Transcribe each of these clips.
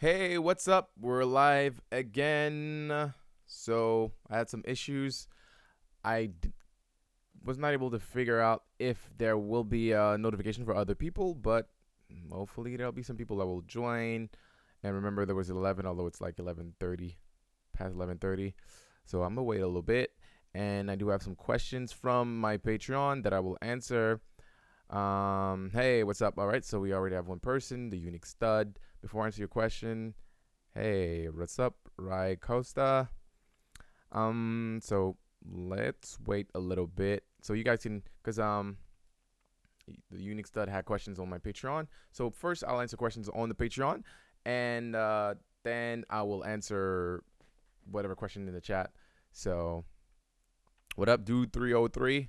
Hey, what's up? We're live again. So, I had some issues. I was not able to figure out if there will be a notification for other people, but hopefully there'll be some people that will join. And remember, there was 11, although it's like 11:30, past 11:30. So, I'm gonna wait a little bit. And I do have some questions from my Patreon that I will answer. Hey, what's up? All right, so we already have one person, the Unique Stud. Before I answer your question, hey, what's up, Rai Costa? So let's wait a little bit so you guys can, cause the Unique Stud had questions on my Patreon. So first, I'll answer questions on the Patreon, and then I will answer whatever question in the chat. So, what up, dude? 303.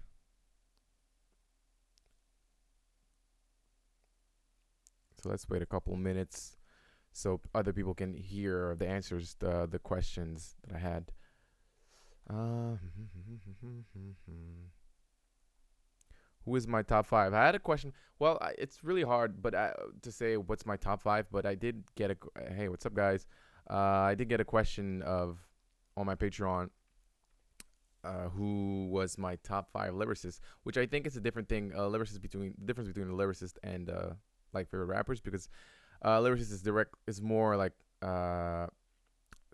So let's wait a couple minutes so other people can hear the answers to the questions that I had. Uh, who is my top five? I had a question. Well, it's really hard, but to say what's my top five. But I did get a. Hey, what's up, guys? I did get a question of on my Patreon. Who was my top five lyricists? Which I think is a different thing. Lyricist between the difference between a lyricist and like favorite rappers, because lyricist is more like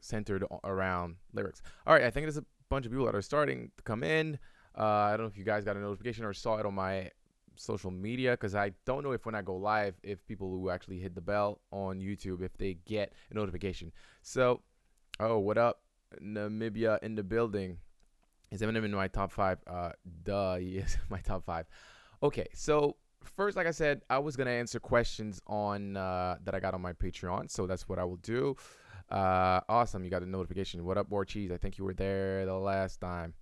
centered around lyrics. All right, I think there's a bunch of people that are starting to come in. I don't know if you guys got a notification or saw it on my social media, because I don't know if when I go live, if people who actually hit the bell on YouTube, if they get a notification. So, oh, what up? Namibia in the building. Is Eminem in my top five? Duh, he is my top five. Okay, so first, like I said, I was gonna answer questions on that I got on my Patreon, so that's what I will do. Awesome, you got a notification. What up, War Cheese? I think you were there the last time.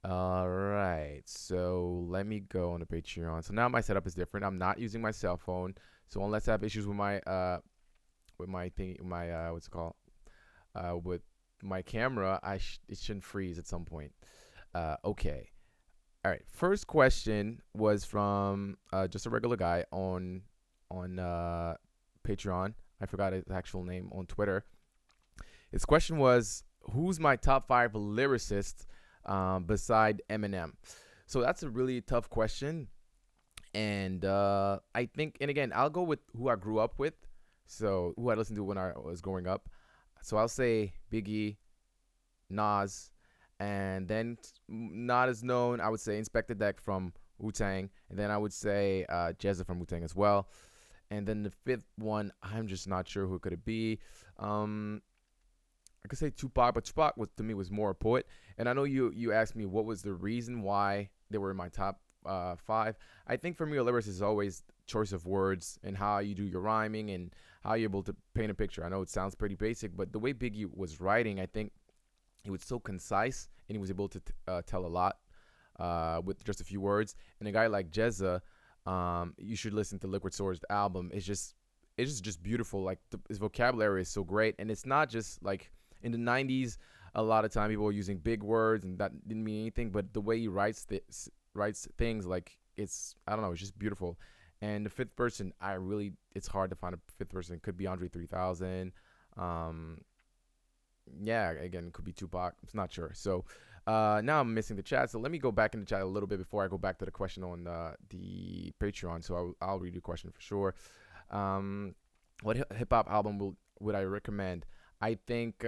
All right, so let me go on the Patreon. So now my setup is different. I'm not using my cell phone, so unless I have issues with my thing, my what's it called, with my camera, it shouldn't freeze at some point. Okay. All right. First question was from just a regular guy on Patreon. I forgot his actual name on Twitter. His question was, "Who's my top five lyricists beside Eminem?" So that's a really tough question, and I think, and again, I'll go with who I grew up with. So who I listened to when I was growing up. So I'll say Biggie, Nas, and then not as known, I would say Inspector Deck from Wu Tang, and then I would say Jezza from Wu Tang as well. And then the fifth one, I'm just not sure who could it be. Um, I could say Tupac, but Tupac was to me was more a poet. And I know you asked me what was the reason why they were in my top five. I think for me, a lyricist is always choice of words and how you do your rhyming and how you're able to paint a picture. I know it sounds pretty basic, but the way Biggie was writing, I think he was so concise and he was able to tell a lot with just a few words. And a guy like Jezza, you should listen to Liquid Swords album. It's just beautiful. Like his vocabulary is so great, and it's not just like in the '90s. A lot of time people were using big words and that didn't mean anything, but the way he writes things, like it's, I don't know, it's just beautiful. And the fifth person, it's hard to find a fifth person. It could be Andre 3000. Um, yeah, again, could be Tupac. I'm not sure. So now I'm missing the chat. So let me go back in the chat a little bit before I go back to the question on the Patreon. So I'll read your question for sure. Um, what hip hop album would I recommend? I think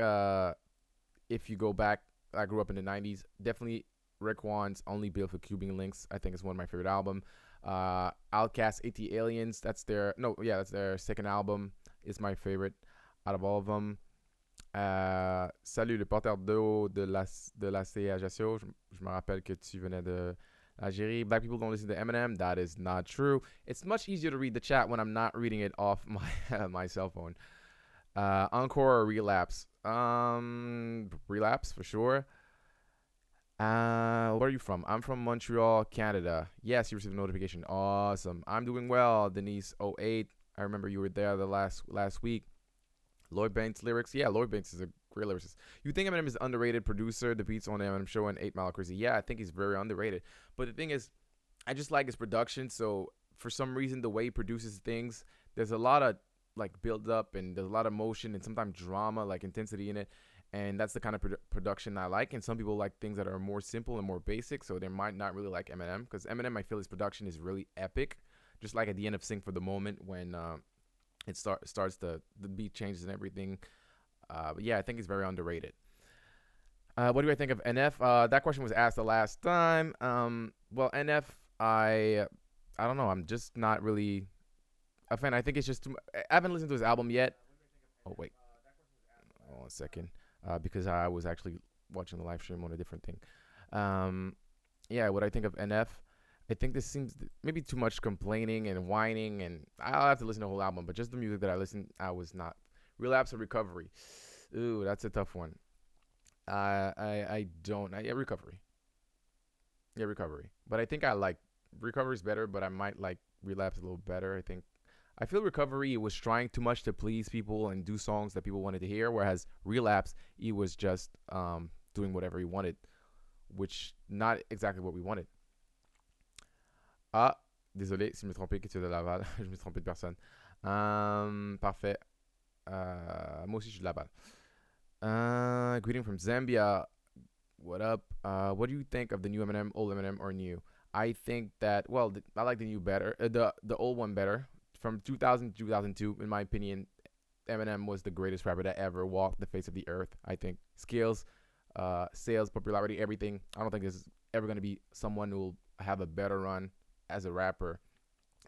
if you go back, I grew up in the '90s. Definitely Rick Wan's "Only Built for Cuban Links." I think it's one of my favorite album. Outkast, AT Aliens. That's their second album. It's my favorite out of all of them. Salut, le porteur d'eau de la C Ajaccio. Je me rappelle que tu venais de l'Algérie. Black people don't listen to Eminem. That is not true. It's much easier to read the chat when I'm not reading it off my my cell phone. Encore or Relapse? Relapse for sure. Where are you from? I'm from Montreal, Canada. Yes, you received a notification. Awesome. I'm doing well, Denise 08. I remember you were there the last week. Lloyd Banks lyrics. Yeah, Lloyd Banks is a great lyricist. You think Eminem is an underrated producer? The beats on Eminem Show and 8 Mile Crazy. Yeah, I think he's very underrated. But the thing is, I just like his production. So for some reason, the way he produces things, there's a lot of like build up and there's a lot of motion and sometimes drama, like intensity in it. And that's the kind of production I like. And some people like things that are more simple and more basic, so they might not really like Eminem, because Eminem, I feel his production is really epic. Just like at the end of Sing for the Moment, when it starts the beat changes and everything. But yeah, I think he's very underrated. What do I think of NF? That question was asked the last time. Well, NF, I don't know. I'm just not really a fan. I think it's just I haven't listened to his album yet. Oh wait, hold on a second. Because I was actually watching the live stream on a different thing. Um, yeah, what I think of NF. I think this seems maybe too much complaining and whining, and I'll have to listen to the whole album. But just the music that I listened, I was not. Relapse or recovery. Ooh, that's a tough one. I don't. Yeah, recovery. Yeah, recovery. But I think I like recovery is better, but I might like relapse a little better. I feel recovery was trying too much to please people and do songs that people wanted to hear, whereas relapse he was just doing whatever he wanted, which not exactly what we wanted. Ah, désolé si je me trompais que tu es de Laval, je me suis trompé de personne. Parfait. Moi aussi je suis de Laval. Greeting from Zambia. What up? What do you think of the new Eminem, old Eminem, or new? I think that I like the new better, the old one better. From 2000 to 2002, in my opinion, Eminem was the greatest rapper that ever walked the face of the earth. I think skills, sales, popularity, everything. I don't think there's ever gonna be someone who will have a better run as a rapper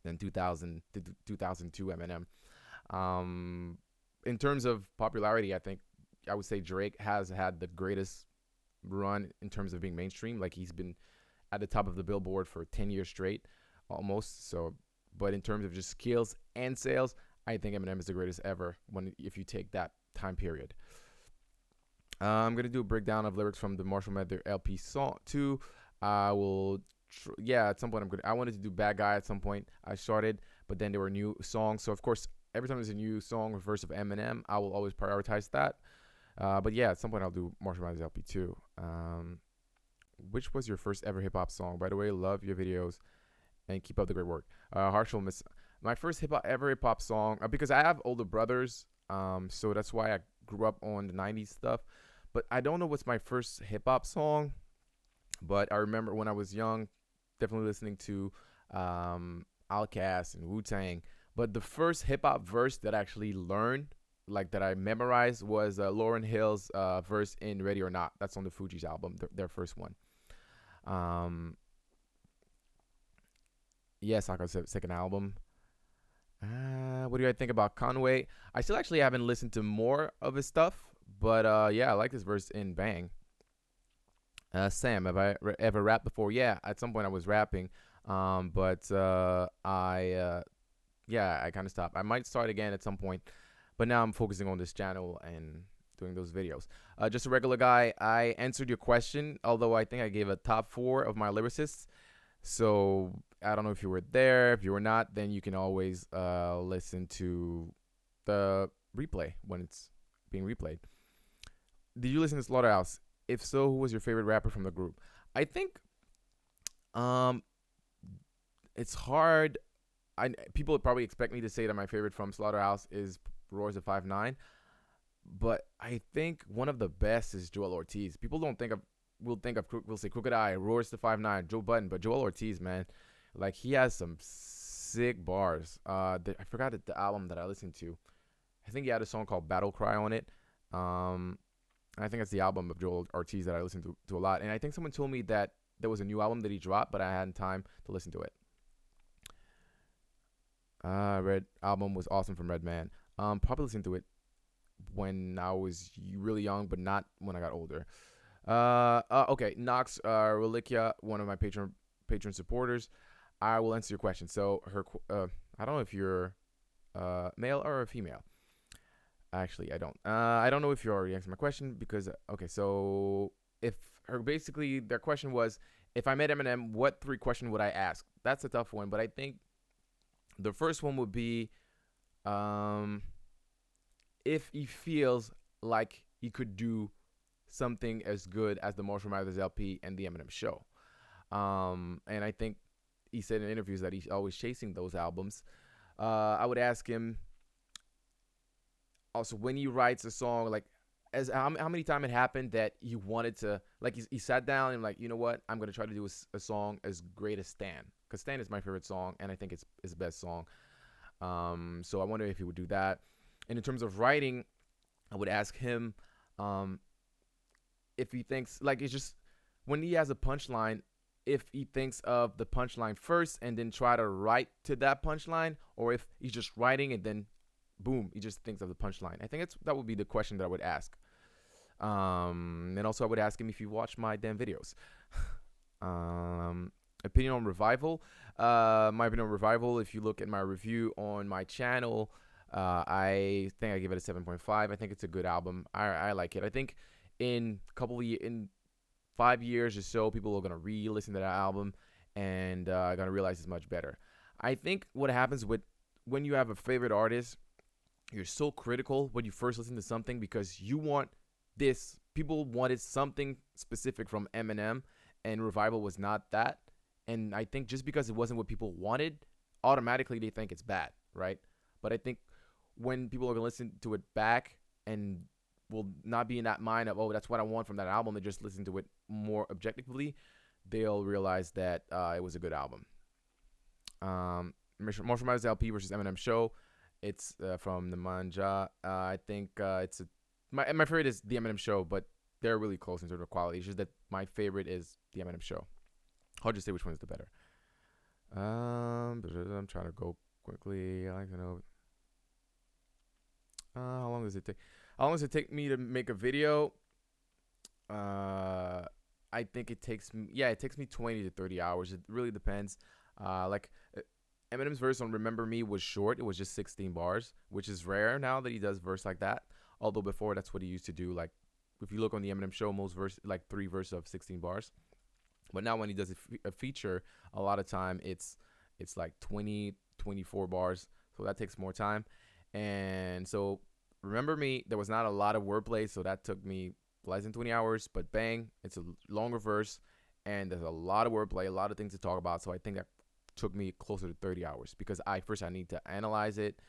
than 2000 to 2002 Eminem. Um, in terms of popularity, I would say Drake has had the greatest run in terms of being mainstream. Like he's been at the top of the Billboard for 10 years straight, almost. So, but in terms of just skills and sales, I think Eminem is the greatest ever. When if you take that time period, I'm gonna do a breakdown of lyrics from the Marshall Mathers LP song 2. I will. Yeah, at some point I wanted to do Bad Guy at some point. I started, but then there were new songs. So of course, every time there's a new song or verse of Eminem, I will always prioritize that. But yeah, at some point I'll do Marshall Mathers LP 2. Which was your first ever hip hop song? By the way, love your videos and keep up the great work. Harshal Miss, my first hip hop song, because I have older brothers, so that's why I grew up on the '90s stuff. But I don't know what's my first hip hop song. But I remember when I was young, definitely listening to Outkast and Wu Tang. But the first hip hop verse that I actually learned, like that I memorized, was Lauryn Hill's verse in Ready or Not. That's on the Fugees album, their first one. Um, yes, like I said, second album. What do I think about Conway? I still actually haven't listened to more of his stuff, but yeah, I like this verse in Bang. Sam, have I ever rapped before? Yeah, at some point I was rapping, but yeah, I kind of stopped. I might start again at some point, but now I'm focusing on this channel and doing those videos. Just a regular guy. I answered your question, although I think I gave a top 4 of my lyricists. So I don't know if you were there. If you were not, then you can always listen to the replay when it's being replayed. Did you listen to Slaughterhouse? If so, who was your favorite rapper from the group? I think um it's hard. People would probably expect me to say that my favorite from Slaughterhouse is Royce da 5'9", but I think one of the best is Joel Ortiz. People don't think of we'll say Crooked I, Royce da 5'9", Joe Budden, but Joel Ortiz, man, like he has some sick bars. I forgot the album that I listened to. I think he had a song called Battle Cry on it. I think that's the album of Joel Ortiz that I listened to a lot. And I think someone told me that there was a new album that he dropped, but I hadn't time to listen to it. Red album was awesome from Redman. Probably listened to it when I was really young, but not when I got older. Okay, Nox Reliquia, one of my patron supporters. I will answer your question. So I don't know if you're male or a female. Actually, I don't. I don't know if you already answered my question because okay. So if basically their question was, if I met Eminem, what 3 questions would I ask? That's a tough one, but I think the first one would be, if he feels like he could do something as good as the Marshall Mathers LP and the Eminem Show. And I think he said in interviews that he's always chasing those albums. I would ask him Also, when he writes a song, like as how many times it happened that he wanted to, like he sat down and like, you know what, I'm gonna try to do a song as great as Stan, because Stan is my favorite song and I think it's his best song. So I wonder if he would do that. And in terms of writing, I would ask him um, if he thinks like it's just when he has a punchline, if he thinks of the punchline first and then try to write to that punchline, or if he's just writing and then boom, he just thinks of the punchline. I think that would be the question that I would ask. And also I would ask him if he watched my damn videos. Opinion on Revival. My opinion on Revival. If you look at my review on my channel, I think I give it a 7.5. I think it's a good album. I like it. I think in in 5 years or so, people are gonna re-listen to that album and gonna realize it's much better. I think what happens with when you have a favorite artist, you're so critical when you first listen to something because you want this. People wanted something specific from Eminem, and Revival was not that. And I think just because it wasn't what people wanted, automatically they think it's bad, right? But I think when people are gonna listen to it back and will not be in that mind of, oh, that's what I want from that album, they just listen to it more objectively, they'll realize that it was a good album. Marshall Mathers LP versus Eminem Show. It's from the Manja. I think it's my favorite is the Eminem Show, but they're really close in terms of quality. It's just that my favorite is the Eminem Show. I'll just say which one is the better. I'm trying to go quickly. I like to know. How long does it take? How long does it take me to make a video? I think it takes me. Yeah, it takes me 20 to 30 hours. It really depends. Like Eminem's verse on "Remember Me" was short. It was just 16 bars, which is rare now that he does verse like that. Although before that's what he used to do. Like if you look on the Eminem Show, most verse like 3 verses of 16 bars. But now when he does a feature, a lot of time it's like 20, 24 bars. So that takes more time. And so Remember Me, there was not a lot of wordplay, so that took me less than 20 hours. But bang, it's a longer verse, and there's a lot of wordplay, a lot of things to talk about. So I think that took me closer to 30 hours because I need to analyze it,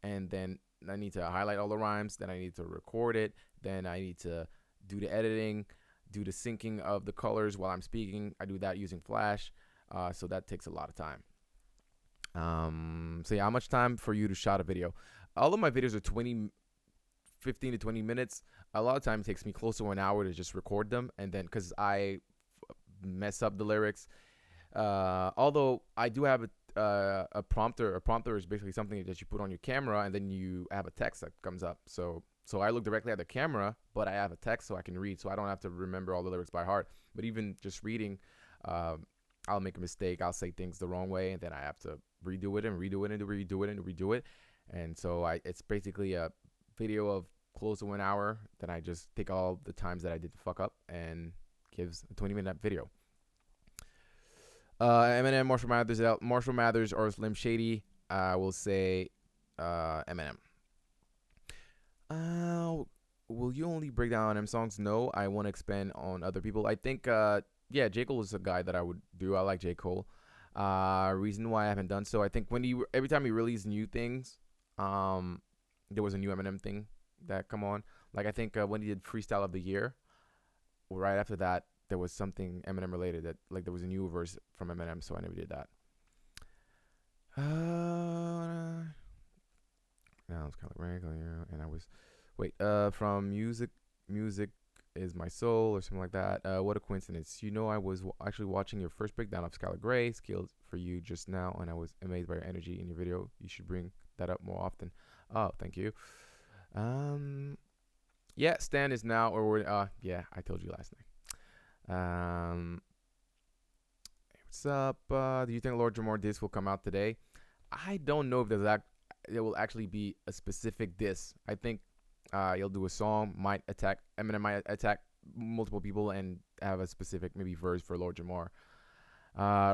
and then I need to highlight all the rhymes, then I need to record it, then I need to do the editing, do the syncing of the colors while I'm speaking. I do that using Flash, so that takes a lot of time. So yeah, how much time for you to shot a video? All of my videos are 15 to 20 minutes. A lot of time it takes me close to an hour to just record them, and then because I mess up the lyrics. Although I do have a prompter. A prompter is basically something that you put on your camera, and then you have a text that comes up. So I look directly at the camera, but I have a text so I can read, so I don't have to remember all the lyrics by heart. But even just reading, I'll make a mistake. I'll say things the wrong way, and then I have to redo it and redo it and redo it and redo it. And so it's basically a video of close to 1 hour. Then I just take all the times that I did fuck up and gives a 20-minute video. Eminem, Marshall Mathers, or Slim Shady. I will say Eminem. Will you only break down M songs? No, I want to expand on other people. I think, yeah, J. Cole is a guy that I would do. I like J. Cole. Reason why I haven't done so, I think every time he released new things, there was a new Eminem thing that come on. Like I think when he did Freestyle of the Year, right after that, there was something Eminem related that like there was a new verse from Eminem, so I never did that. Now it's kind of regular, and I was from music is my soul or something like that. What a coincidence! I was actually watching your first breakdown of Skylar Grey, Skills for You just now, and I was amazed by your energy in your video. You should bring that up more often. Oh, thank you. Yeah, Stan is now yeah, I told you last night. What's up? Do you think Lord Jamar disc will come out today? I don't know if there will actually be a specific diss. I think he'll do a song, Eminem might attack multiple people and have a specific maybe verse for Lord Jamar.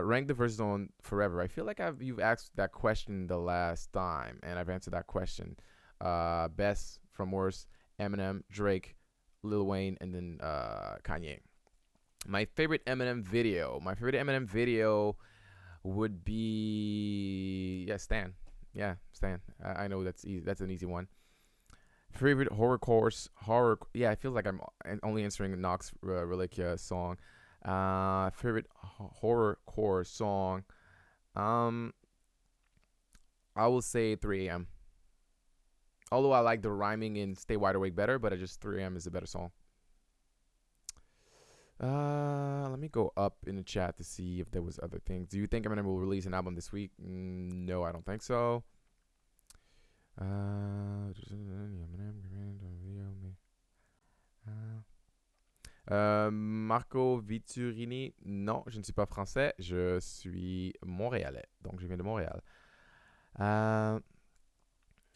Rank the verses on Forever. I feel like you've asked that question the last time, and I've answered that question. Best from worst, Eminem, Drake, Lil Wayne, and then Kanye. My favorite Eminem video would be Stan. Yeah, Stan. I know that's easy. That's an easy one. Favorite horror course horror. Yeah, I feel like I'm only answering Nox Reliquia song. Favorite horror core song. Um, I will say 3 a.m. Although I like the rhyming in Stay Wide Awake better, but I just 3 a.m. is a better song. Let me go up in the chat to see if there was other things. Do you think Eminem will release an album this week? No, I don't think so. Marco Viturini, non, je ne suis pas français, je suis montréalais, donc je viens de Montréal.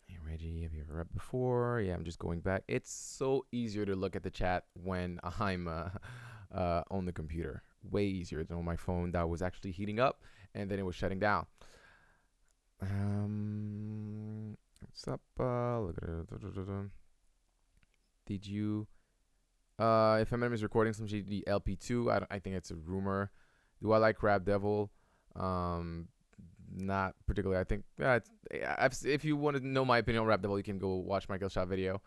Hey Reggie, have you ever read before? Yeah, I'm just going back. It's so easier to look at the chat when I'm on the computer. Way easier than on my phone that was actually heating up and then it was shutting down. What's up? Look at it. Did you? If Eminem is recording some GD LP2, I think it's a rumor. Do I like Rap Devil? Um, Not particularly. I think if you want to know my opinion on Rap Devil, you can go watch my Shot video.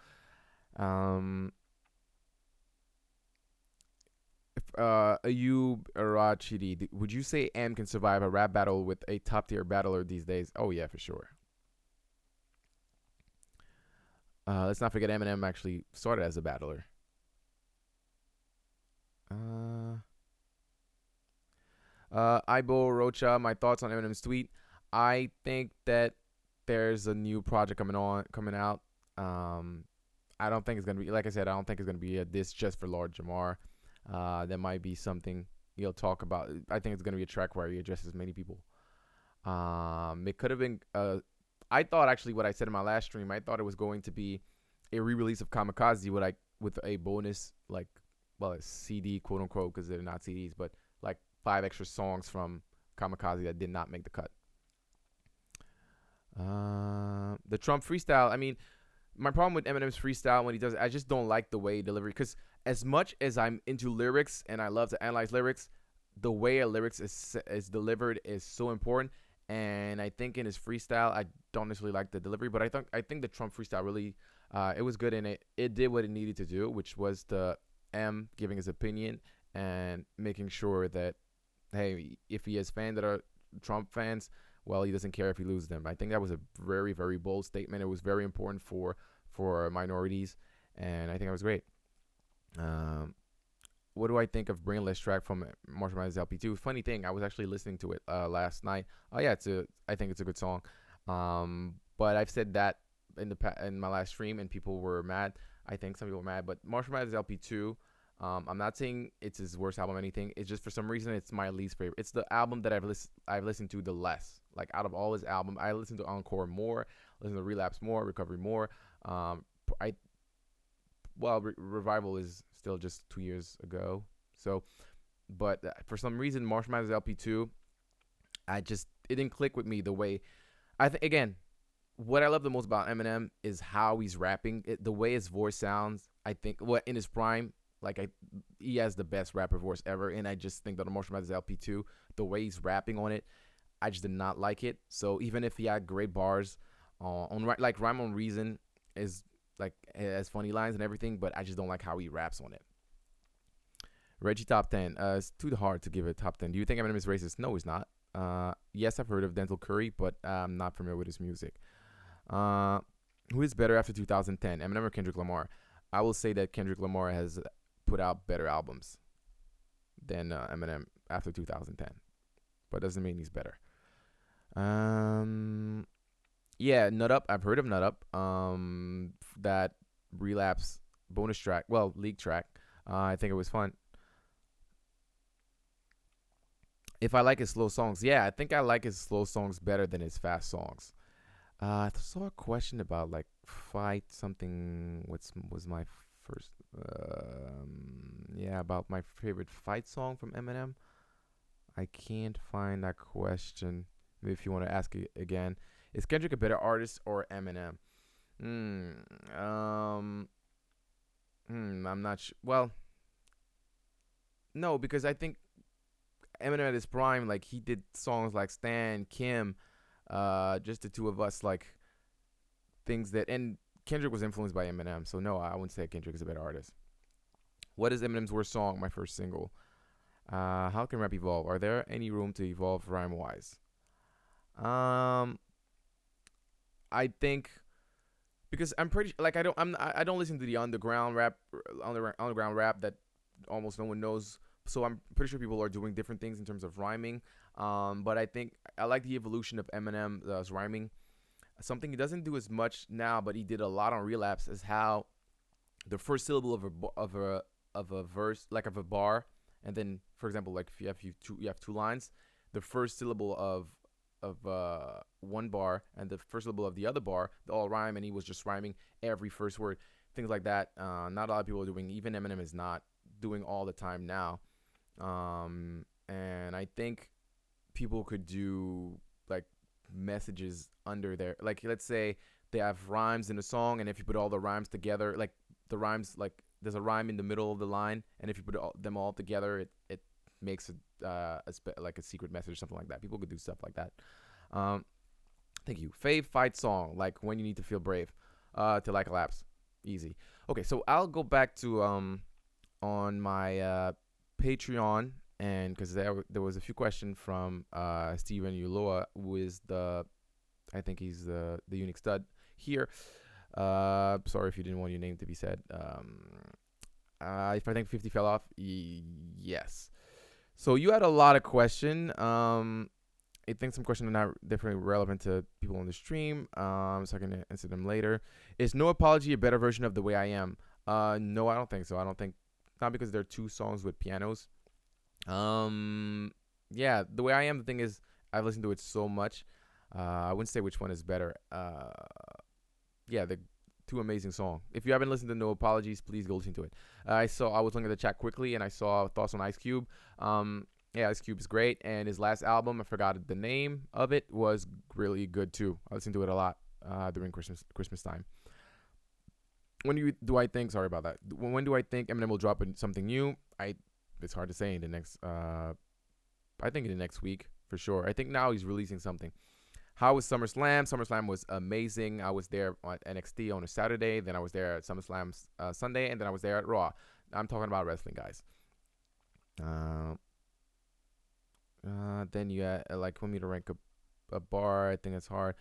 If Ayub Arachidi, would you say M can survive a rap battle with a top tier battler these days? Oh yeah, for sure. Let's not forget Eminem actually started as a battler. Ibo Rocha, my thoughts on Eminem's tweet. I think that there's a new project coming out. I don't think it's gonna be, like I said, I don't think it's gonna be a diss just for Lord Jamar. There might be something he'll talk about. I think it's gonna be a track where he addresses many people. It could have been. I thought actually what I said in my last stream. I thought it was going to be a re-release of Kamikaze with a bonus like, well, a CD quote unquote because they're not CDs, but like 5 extra songs from Kamikaze that did not make the cut. The Trump freestyle. I mean, my problem with Eminem's freestyle when he does it, I just don't like the way he delivers. Because as much as I'm into lyrics and I love to analyze lyrics, the way a lyrics is delivered is so important. And I think in his freestyle, I don't necessarily like the delivery, but I think the Trump freestyle really, it was good, and it did what it needed to do, which was the M giving his opinion and making sure that, hey, if he has fans that are Trump fans, well, he doesn't care if he loses them. I think that was a very, very bold statement. It was very important for minorities, and I think it was great. Um, what do I think of Brainless track from Marshall Mathers LP2? Funny thing, I was actually listening to it last night. Oh yeah, I think it's a good song. But I've said that in my last stream, and people were mad. I think some people were mad, but Marshall Mathers LP2. I'm not saying it's his worst album or anything. It's just for some reason it's my least favorite. It's the album that I've listened to the less. Like out of all his album, I listen to Encore more, listen to Relapse more, Recovery more. I Revival is still just 2 years ago. So, but for some reason, Marshall Mathers LP2, it didn't click with me the way. I think again, what I love the most about Eminem is how he's rapping. The way his voice sounds. I think what in his prime, he has the best rapper voice ever, and I just think that the Marshall Mathers LP2, the way he's rapping on it, I just did not like it. So even if he had great bars on like Rhyme on Reason is like has funny lines and everything, but I just don't like how he raps on it. Reggie top 10. It's too hard to give a top 10. Do you think Eminem is racist? No, he's not. Yes, I've heard of Dental Curry, but I'm not familiar with his music. Who is better after 2010, Eminem or Kendrick Lamar? I will say that Kendrick Lamar has put out better albums than Eminem after 2010, but doesn't mean he's better. Yeah, Nut Up. I've heard of Nut Up. That Relapse bonus track, well, leak track. I think it was fun. If I like his slow songs, yeah, I think I like his slow songs better than his fast songs. I saw a question about like fight something. Was my first? Yeah, about my favorite fight song from Eminem. I can't find that question. Maybe if you want to ask it again, is Kendrick a better artist or Eminem? I'm not sure. Well, no, because I think Eminem at his prime, like he did songs like Stan, Kim, just the two of us, like things that, and Kendrick was influenced by Eminem, so no, I wouldn't say Kendrick is a better artist. What is Eminem's worst song? My first single. How can rap evolve? Are there any room to evolve rhyme wise? Um, I think because I'm pretty like I don't listen to the underground rap that almost no one knows. So I'm pretty sure people are doing different things in terms of rhyming. But I think I like the evolution of Eminem's rhyming. Something he doesn't do as much now, but he did a lot on Relapse, is how the first syllable of a verse, like of a bar, and then for example, like if you have two lines, the first syllable of one bar and the first syllable of the other bar, they all rhyme, and he was just rhyming every first word, things like that. Not a lot of people are doing. Even Eminem is not doing all the time now. And I think people could do like messages under there. Like let's say they have rhymes in a song, and if you put all the rhymes together, like the rhymes, like there's a rhyme in the middle of the line, and if you put them all together, it makes like a secret message or something like that. People could do stuff like that. Um, Thank you. Fave fight song, like when you need to feel brave. To like Collapse, easy. Okay, so I'll go back to on my Patreon, and because there was a few questions from Steven Uloa, who is I think he's the unique stud here. Sorry if you didn't want your name to be said. If I think 50 fell off, yes. So you had a lot of question. I think some questions are not definitely relevant to people on the stream. So I can answer them later. Is No Apology a better version of The Way I Am? No, I don't think so. I don't think, not because there are two songs with pianos. Yeah, The Way I Am. The thing is, I've listened to it so much. I wouldn't say which one is better. Yeah, the two amazing songs. If you haven't listened to No Apologies, please go listen to it. I was looking at the chat quickly, and I saw thoughts on Ice Cube. Yeah, Ice Cube is great, and his last album, I forgot the name of it, was really good too. I listened to it a lot during Christmas time. Do I think? Sorry about that. When do I think Eminem will drop something new? It's hard to say in the next. I think in the next week for sure. I think now he's releasing something. How was SummerSlam? SummerSlam was amazing. I was there at NXT on a Saturday. Then I was there at SummerSlam Sunday, and then I was there at Raw. I'm talking about wrestling, guys. Then you like want me to rank a bar. I think it's hard.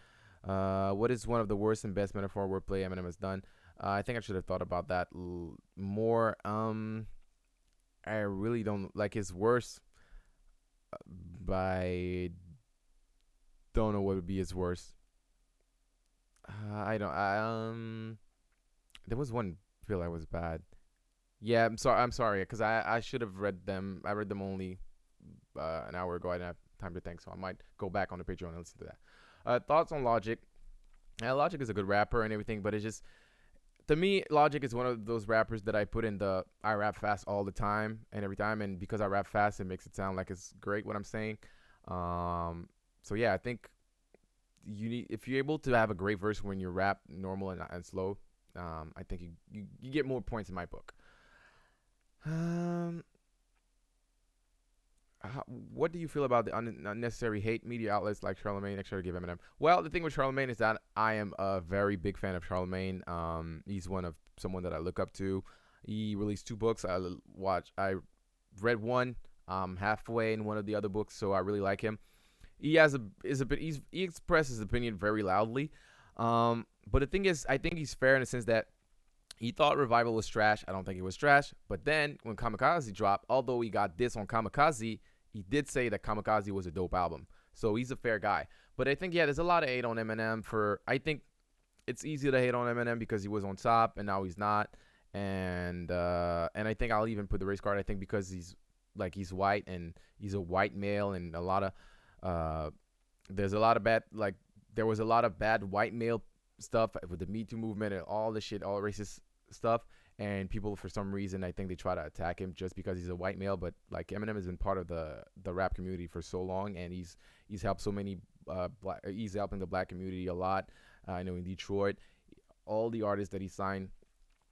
What is one of the worst and best metaphor wordplay Eminem has done? I think I should have thought about that more. I really don't like his worst. I don't know what would be his worst. I don't. There was one feel I was bad. Yeah, I'm sorry, because I should have read them. I read them only an hour ago. I didn't have time to think, so I might go back on the Patreon and listen to that. Thoughts on Logic? Yeah, Logic is a good rapper and everything, but it's just, to me, Logic is one of those rappers that I put in the I rap fast all the time and every time, and because I rap fast, it makes it sound like it's great what I'm saying. So yeah, I think if you're able to have a great verse when you rap normal and slow, I think you get more points in my book. What do you feel about the unnecessary hate media outlets like Charlemagne try to give Eminem? Well, the thing with Charlemagne is that I am a very big fan of Charlemagne. He's someone that I look up to. He released 2 books. I read one halfway in one of the other books, so I really like him. He expresses his opinion very loudly. But the thing is, I think he's fair in the sense that he thought Revival was trash. I don't think it was trash. But then when Kamikaze dropped, although he got this on Kamikaze, he did say that Kamikaze was a dope album. So he's a fair guy. But I think, yeah, there's a lot of hate on Eminem I think it's easy to hate on Eminem because he was on top and now he's not. And I think I'll even put the race card. I think because he's white and he's a white male, and there was a lot of bad white male stuff with the Me Too movement and all the shit, all racist stuff, and people for some reason I think they try to attack him just because he's a white male. But like, Eminem has been part of the rap community for so long, and he's helped so many he's helping the black community a lot. I know in Detroit, all the artists that he signed,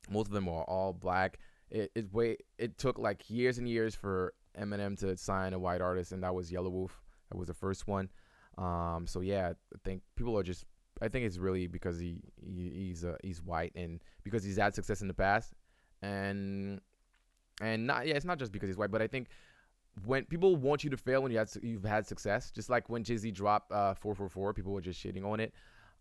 most of them are all black. It took like years and years for Eminem to sign a white artist, and that was Yellow Wolf. That was the first one. So yeah, I think people are just I think it's really because he's white, and because he's had success in the past, and not, yeah, it's not just because he's white, but I think when people want you to fail when you've had success, just like when Jay Z dropped 444, people were just shitting on it.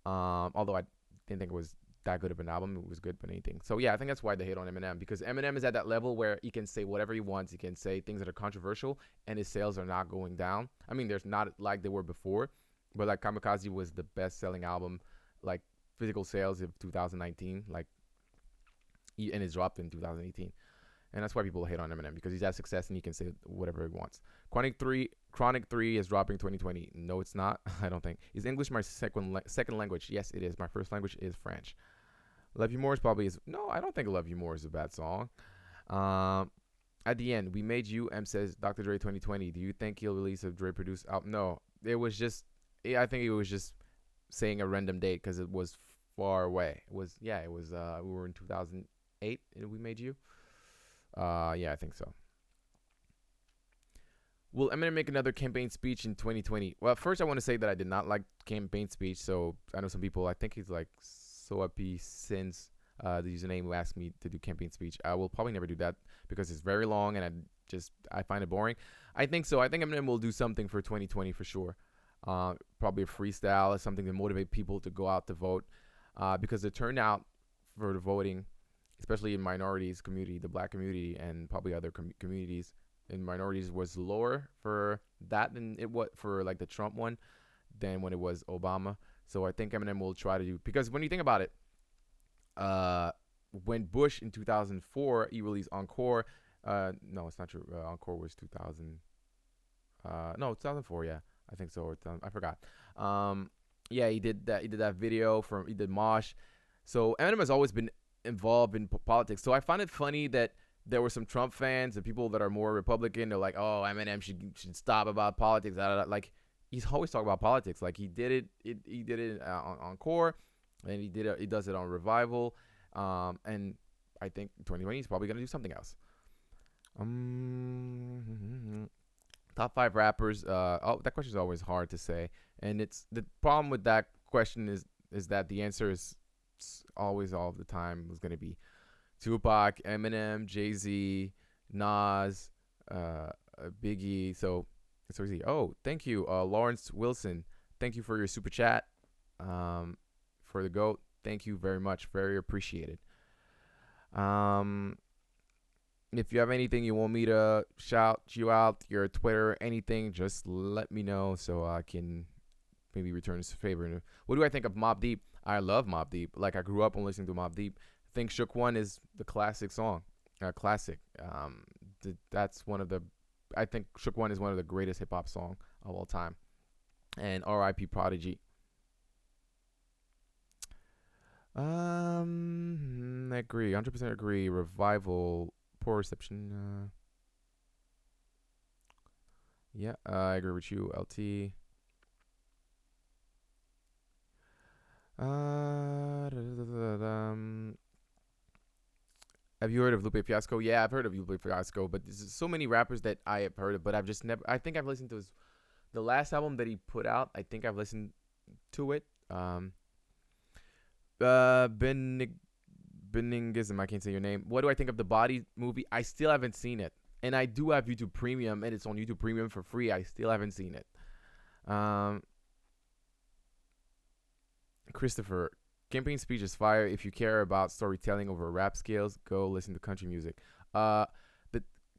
Although I didn't think it was that good of an album, it was good, but anything. So yeah, I think that's why they hate on Eminem, because Eminem is at that level where he can say whatever he wants. He can say things that are controversial, and his sales are not going down. I mean, there's not like they were before, but like Kamikaze was the best-selling album, like physical sales of 2019, like and it dropped in 2018. And that's why people hate on Eminem, because he's had success and he can say whatever he wants. Chronic 3 is dropping 2020. No, it's not. I don't think. Is English my second language? Yes, it is. My first language is French. Love You More is probably is no. I don't think Love You More is a bad song. Um, at the end, we made you. M says Dr. Dre 2020. Do you think he'll release a Dre produced album? No, it was just. I think it was just saying a random date because it was far away. It was yeah. It was. We were in 2008 and we made you. Yeah, I think so. Will Eminem make another campaign speech in 2020? Well, first I want to say that I did not like campaign speech. So I know some people. I think he's like so happy since the username who asked me to do campaign speech. I will probably never do that because it's very long and I find it boring. I think so. I think Eminem will do something for 2020 for sure. Probably a freestyle or something to motivate people to go out to vote. Because the turnout for the voting, especially in minorities community, the black community, and probably other communities in minorities, was lower for that than it was for like the Trump one than when it was Obama. So I think Eminem will try to do, because when you think about it, when Bush in 2004 he released Encore, no, it's not true. Encore was 2000. No, 2004. Yeah, I think so. Or I forgot. Yeah, he did that. He did that video he did Mosh. So Eminem has always been involved in politics. So I find it funny that there were some Trump fans and people that are more Republican. They're like, "Oh, Eminem should stop about politics." Like he's always talking about politics. Like he did it. He did it on Encore, and he does it on Revival. And I think 2020 he's probably gonna do something else. Top 5 rappers. That question is always hard to say, and it's the problem with that question is that the answer is always all the time was gonna be Tupac, Eminem, Jay-Z, Nas, Biggie. So it's so easy. Oh, thank you, Lawrence Wilson. Thank you for your super chat. For the GOAT. Thank you very much. Very appreciated. If you have anything you want me to shout you out, your Twitter, anything, just let me know so I can maybe return this favor. What do I think of Mobb Deep? I love Mobb Deep. Like I grew up on listening to Mobb Deep. I think Shook One is the classic song. Classic. That's one of the. I think Shook One is one of the greatest hip hop song of all time. And R.I.P. Prodigy. I agree. 100% agree. Revival. Poor reception. Yeah, I agree with you, LT. Have you heard of Lupe Fiasco? Yeah, I've heard of Lupe Fiasco, but there's so many rappers that I have heard of, but I've just never. I think I've listened to the last album that he put out. I think I've listened to it. Beningism, I can't say your name. What do I think of the Body movie? I still haven't seen it, and I do have YouTube Premium, and it's on YouTube Premium for free. I still haven't seen it. Christopher, campaign speech is fire. If you care about storytelling over rap skills, go listen to country music. The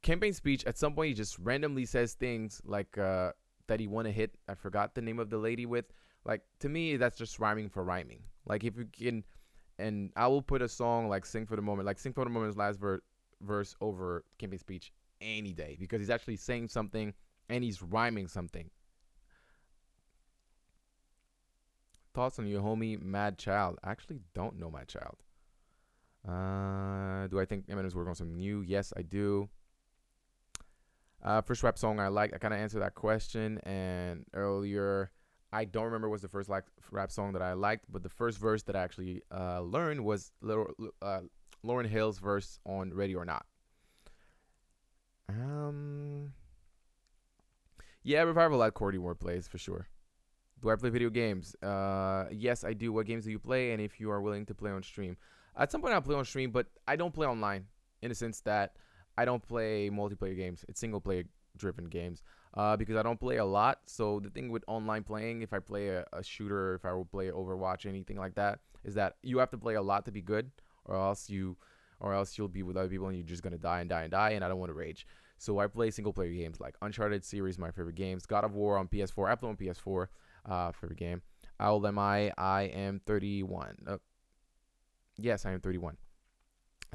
campaign speech, at some point, he just randomly says things like that he want to hit. I forgot the name of the lady with. Like, to me, that's just rhyming for rhyming. Like, if you can, and I will put a song like Sing for the Moment. Like, Sing for the Moment's last verse over campaign speech any day, because he's actually saying something and he's rhyming something. Thoughts on your homie Mad Child? I actually don't know Mad Child. Do I think Eminem's working on something new? Yes, I do. First rap song I like. I kind of answered that question, and earlier I don't remember what's the first rap song that I liked, but the first verse that I actually learned was Lauryn Hill's verse on Ready or Not. Yeah, Revival like Cordy Ward plays for sure. Do I play video games? Yes, I do. What games do you play? And if you are willing to play on stream, at some point I'll play on stream, but I don't play online in the sense that I don't play multiplayer games. It's single player driven games. Because I don't play a lot. So the thing with online playing, if I play a shooter, if I will play Overwatch, anything like that, is that you have to play a lot to be good, or else you'll be with other people and you're just gonna die and die and die. And I don't want to rage. So I play single player games like Uncharted series, my favorite games. God of War on PS4. I play on PS4. Favorite game. How old am I? I am 31. Yes, I am 31.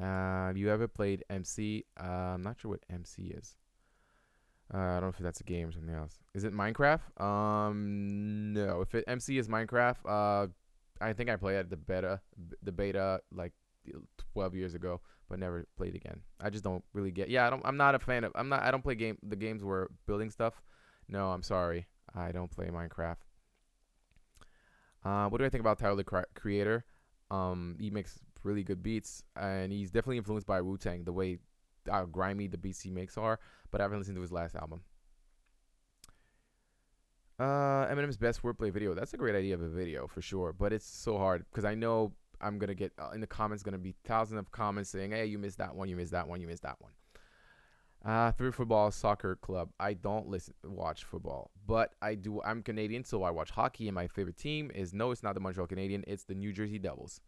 Have you ever played MC? I'm not sure what MC is. I don't know if that's a game or something else. Is it Minecraft? No. If MC is Minecraft, I think I played at the beta like 12 years ago, but never played again. I just don't really get. Yeah, I don't. I'm not a fan of. I'm not. I don't play the games where building stuff. No, I'm sorry. I don't play Minecraft. What do I think about Tyler the Creator? He makes really good beats, and he's definitely influenced by Wu Tang. The way grimy the beats he makes are, but I haven't listened to his last album. Eminem's best wordplay video. That's a great idea of a video for sure, but it's so hard because I know I'm gonna get in the comments gonna be thousands of comments saying, "Hey, you missed that one. You missed that one. You missed that one." Through football soccer club. I don't watch football, but I do. I'm Canadian, so I watch hockey, and my favorite team is no, it's not the Montreal Canadiens. It's the New Jersey Devils.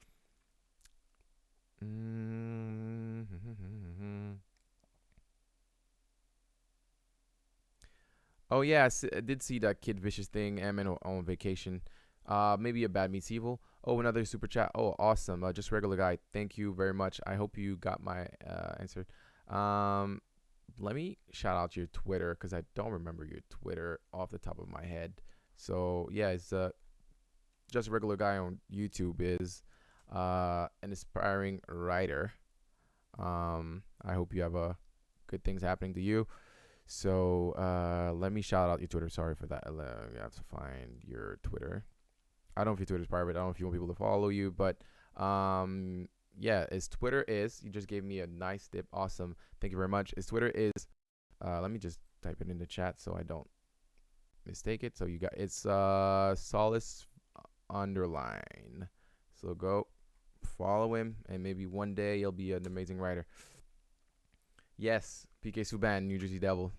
Oh yeah, I did see that Kid Vicious thing. I'm on vacation. Maybe a bad meets evil. Oh, another super chat. Oh, awesome. Just regular guy. Thank you very much. I hope you got my answer. Um, Let me shout out your Twitter because I don't remember your Twitter off the top of my head. So yeah, it's just a regular guy on YouTube is an aspiring writer. I hope you have good things happening to you. So let me shout out your Twitter. Sorry for that. You have to find your Twitter. I don't know if your Twitter's private. I don't know if you want people to follow you, but yeah, his Twitter is. You just gave me a nice tip. Awesome. Thank you very much. His Twitter is. Let me just type it in the chat so I don't mistake it. So you got it's Solace underline. So go follow him, and maybe one day you'll be an amazing writer. Yes, PK Subban, New Jersey Devil.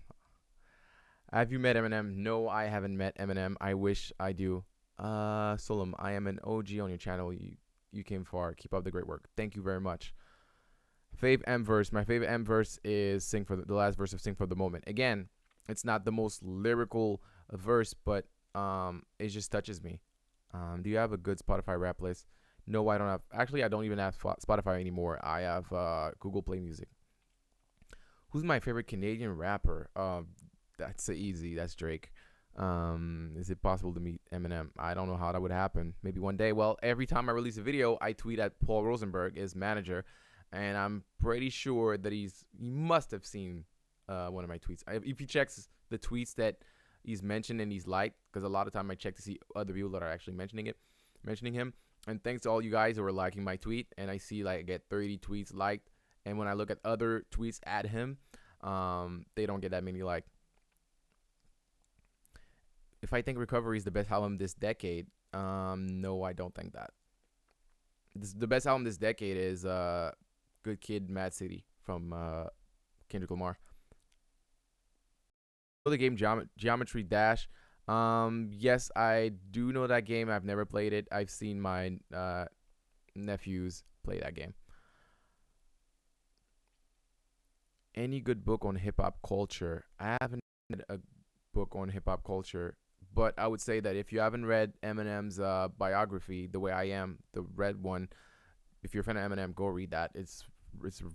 Have you met Eminem? No, I haven't met Eminem. I wish I do. Solom, I am an OG on your channel. You came far. Keep up the great work. Thank you very much. Fave M verse. My favorite M verse is "Sing for the last verse of Sing for the Moment." Again, it's not the most lyrical verse, but it just touches me. Do you have a good Spotify rap list? No, I don't have. Actually, I don't even have Spotify anymore. I have Google Play Music. Who's my favorite Canadian rapper? That's easy. That's Drake. Is it possible to meet Eminem? I don't know how that would happen. Maybe one day. Well, every time I release a video, I tweet at Paul Rosenberg, his manager, and I'm pretty sure that he must have seen one of my tweets. If he checks the tweets that he's mentioned and he's liked, because a lot of time I check to see other people that are actually mentioning him. And thanks to all you guys who are liking my tweet, and I see like I get 30 tweets liked, and when I look at other tweets at him, they don't get that many liked. If I think Recovery is the best album this decade, no, I don't think that. The best album this decade is Good Kid, Mad City from Kendrick Lamar. The game Geometry Dash. Yes, I do know that game. I've never played it. I've seen my nephews play that game. Any good book on hip hop culture? I haven't read a book on hip hop culture, but I would say that if you haven't read Eminem's biography, The Way I Am, the red one, if you're a fan of Eminem, go read that. It's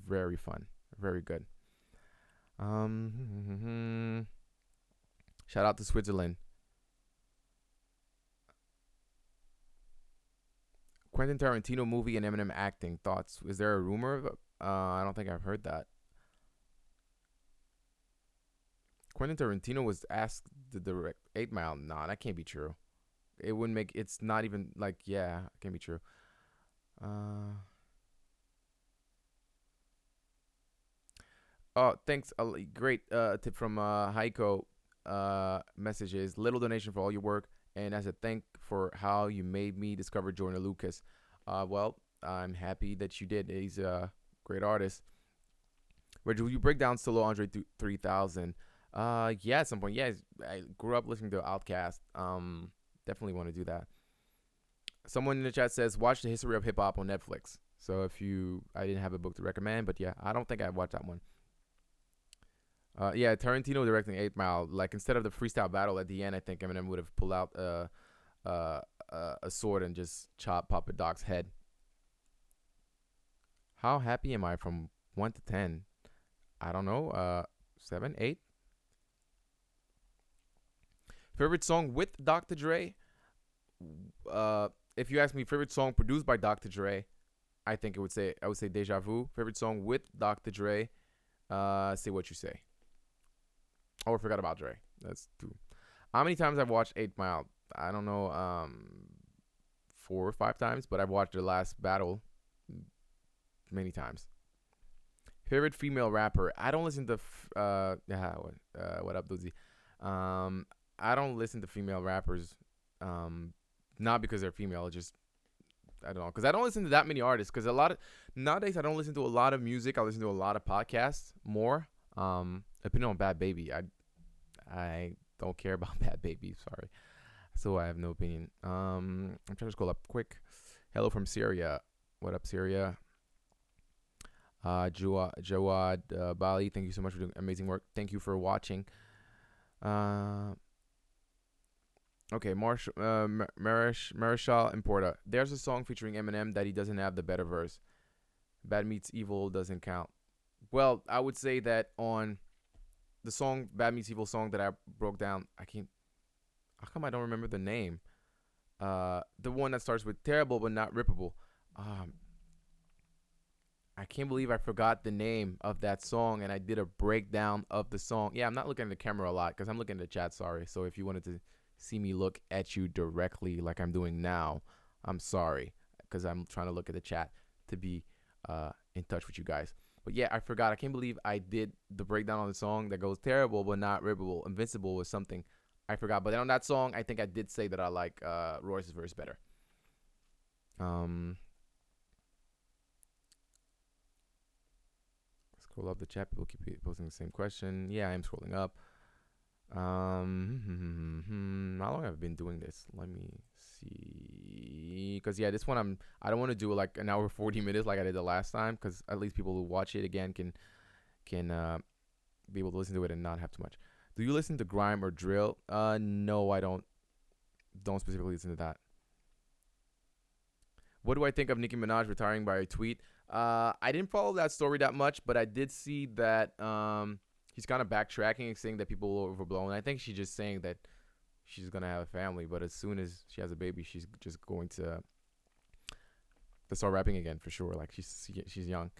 very fun, very good. Shout out to Switzerland. Quentin Tarantino movie and Eminem acting thoughts. Is there a rumor? I don't think I've heard that. Quentin Tarantino was asked to direct 8 Mile. Nah, that can't be true. It wouldn't make. It's not even like yeah, it can't be true. Uh. Oh, thanks. Great tip from Heiko. Messages. Little donation for all your work and as a thank for how you made me discover Jordan Lucas. Well, I'm happy that you did. He's a great artist. Reggie, will you break down Solo Andre 3000? Yeah, at some point. Yeah, I grew up listening to Outkast. Definitely want to do that. Someone in the chat says watch the history of hip hop on Netflix. So if you, I didn't have a book to recommend, but yeah, I don't think I watched that one. Yeah, Tarantino directing 8 Mile. Like instead of the freestyle battle at the end, I think Eminem would have pulled out uh, a sword and just chop Papa Doc's head. How happy am I from 1 to 10? I don't know. 7, 8. Favorite song with Dr. Dre. If you ask me, favorite song produced by Dr. Dre, I would say Deja Vu. Favorite song with Dr. Dre. Say What You Say. Oh, I forgot about Dre. That's 2. How many times I've watched 8 Mile? I don't know. 4 or 5 times, but I've watched the last battle many times. Favorite female rapper? I don't listen to. What up, Doozy? I don't listen to female rappers. Not because they're female, just I don't know, because I don't listen to that many artists. Because a lot of nowadays, I don't listen to a lot of music. I listen to a lot of podcasts more. Opinion on Bad Baby. I don't care about Bad Baby. Sorry, so I have no opinion. I'm trying to scroll up quick. Hello from Syria. What up, Syria? Jawad Bali, thank you so much for doing amazing work. Thank you for watching. Okay, Marshall Importa. There's a song featuring Eminem that he doesn't have the better verse. Bad Meets Evil doesn't count. Well, I would say that on the song Bad Meets Evil song that I broke down, I can't. How come I don't remember the name? The one that starts with terrible but not rippable. I can't believe I forgot the name of that song and I did a breakdown of the song. Yeah, I'm not looking at the camera a lot because I'm looking at the chat. Sorry. So if you wanted to see me look at you directly like I'm doing now, I'm sorry because I'm trying to look at the chat to be in touch with you guys. But yeah, I forgot. I can't believe I did the breakdown on the song that goes terrible but not rippable. Invincible was something I forgot. But then on that song, I think I did say that I like Royce's verse better. Scroll up the chat. People keep posting the same question. Yeah, I'm scrolling up. How long have I been doing this? Let me see. Because yeah, this one I don't want to do like an hour 40 minutes like I did the last time. Because at least people who watch it again can be able to listen to it and not have too much. Do you listen to grime or drill? No, I don't. Don't specifically listen to that. What do I think of Nicki Minaj retiring by a tweet? I didn't follow that story that much, but I did see that he's kind of backtracking and saying that people are overblown. I think she's just saying that she's gonna have a family, but as soon as she has a baby, she's just going to start rapping again for sure. Like she's young.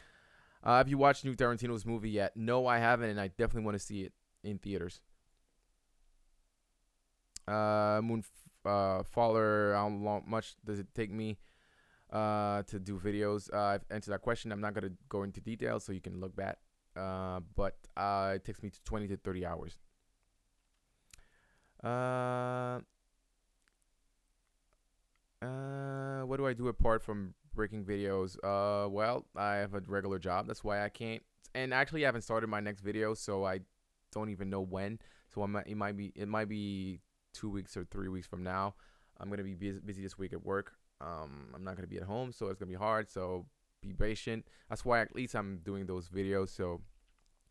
Have you watched new Tarantino's movie yet? No, I haven't, and I definitely want to see it in theaters. Moonfaller, how much does it take me to do videos? I've answered that question. I'm not gonna go into details, so you can look back. But it takes me to 20 to 30 hours. What do I do apart from breaking videos? Well, I have a regular job. That's why I can't. And actually, I haven't started my next video, so I don't even know when. So it might be 2 weeks or 3 weeks from now. I'm gonna be busy this week at work. I'm not gonna be at home, so it's gonna be hard. So be patient. That's why at least I'm doing those videos, so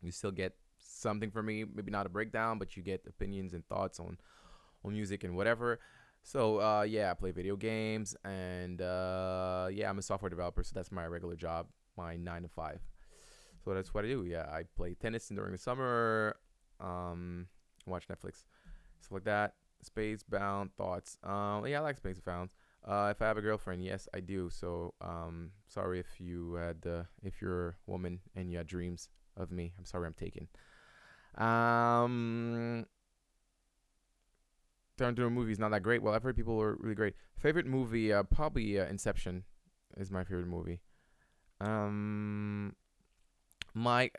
you still get something from me. Maybe not a breakdown, but you get opinions and thoughts on music and whatever. So yeah, I play video games, and yeah, I'm a software developer, so that's my regular job, my 9 to 5. So that's what I do. Yeah, I play tennis during the summer, watch Netflix, stuff like that. Spacebound thoughts. Yeah, I like Spacebound. If I have a girlfriend, yes, I do. So sorry if if you're a woman and you had dreams of me. I'm sorry, I'm taken. Tarantino movie is not that great. Well, I've heard people were really great. Favorite movie, probably Inception is my favorite movie. What are my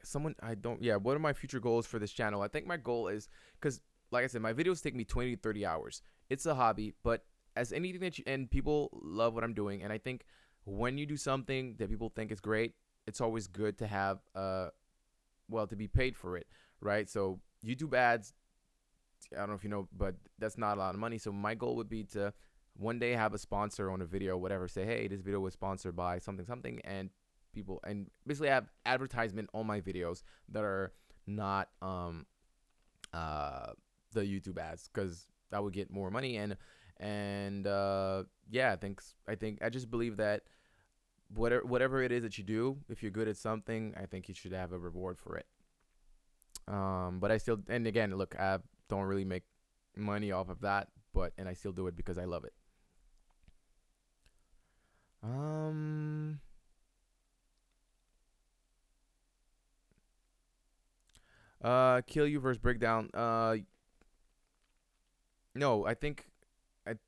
future goals for this channel? I think my goal is, because like I said, my videos take me 20 to 30 hours. it's a hobby, but as anything that you and people love what I'm doing, and I think when you do something that people think is great, it's always good to have to be paid for it, right? So YouTube ads, I don't know if you know, but that's not a lot of money. So my goal would be to one day have a sponsor on a video, whatever. Say, hey, this video was sponsored by something, something, and people, and basically have advertisement on my videos that are not uh the YouTube ads, because that would get more money. And yeah, I think I just believe that whatever it is that you do, if you're good at something, I think you should have a reward for it. But I still, and again, look, I don't really make money off of that, and I still do it because I love it. Um, Kill You versus Breakdown. No, I think,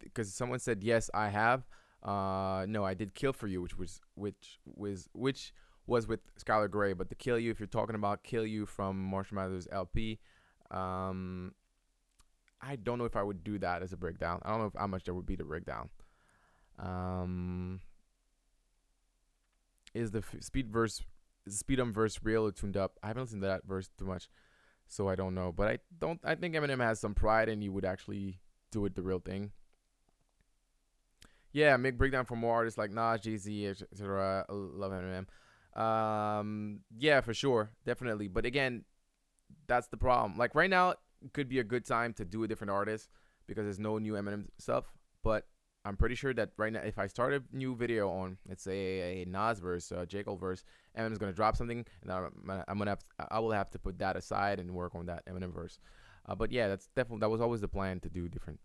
because someone said yes, I have. No, I did Kill for You, which was with Skylar Grey. But the Kill You, if you're talking about Kill You from Marshall Mathers LP, um, I don't know if I would do that as a breakdown. I don't know how much there would be to break down. Um, is the Speedum verse real or tuned up? I haven't listened to that verse too much, so I don't know. But I don't. I think Eminem has some pride, and he would actually do it the real thing. Yeah, make breakdown for more artists like Nas, Jay Z, etc. Love Eminem. Yeah, for sure, definitely. But again, that's the problem. Like right now, could be a good time to do a different artist because there's no new Eminem stuff. But I'm pretty sure that right now, if I start a new video on, let's say a Nas verse, a J Cole verse, Eminem's gonna drop something, and I will have to put that aside and work on that Eminem verse. But yeah, that was always the plan, to do different.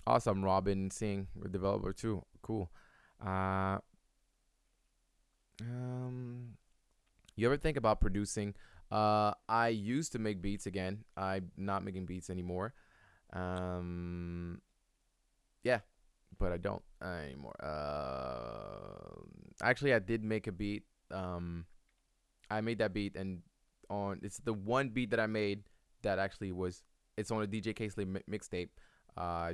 Awesome, Robin Singh, a developer too. Cool. Uh, um, you ever think about producing? I used to make beats again. I'm not making beats anymore. Um, yeah, but I don't anymore. Actually, I did make a beat. I made that beat, and on it's the one beat that I made that actually was, it's on a DJ Casely mixtape.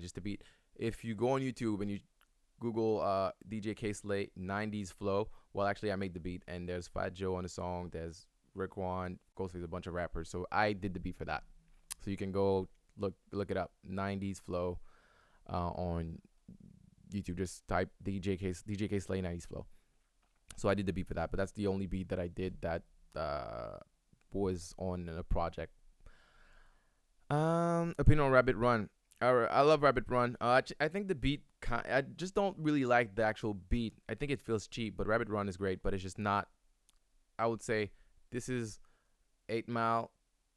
Just a beat. If you go on YouTube and you Google DJ Casely 90s flow, well, actually I made the beat, and there's Fat Joe on the song. There's Rick Juan, Ghostface, a bunch of rappers. So I did the beat for that. So you can go look it up. 90s flow on YouTube. Just type DJ Casely 90s flow. So I did the beat for that, but that's the only beat that I did that was on a project. Opinion on Rabbit Run. I love Rabbit Run. I think the beat. I just don't really like the actual beat. I think it feels cheap, but Rabbit Run is great. But it's just not. I would say this is 8 Mile.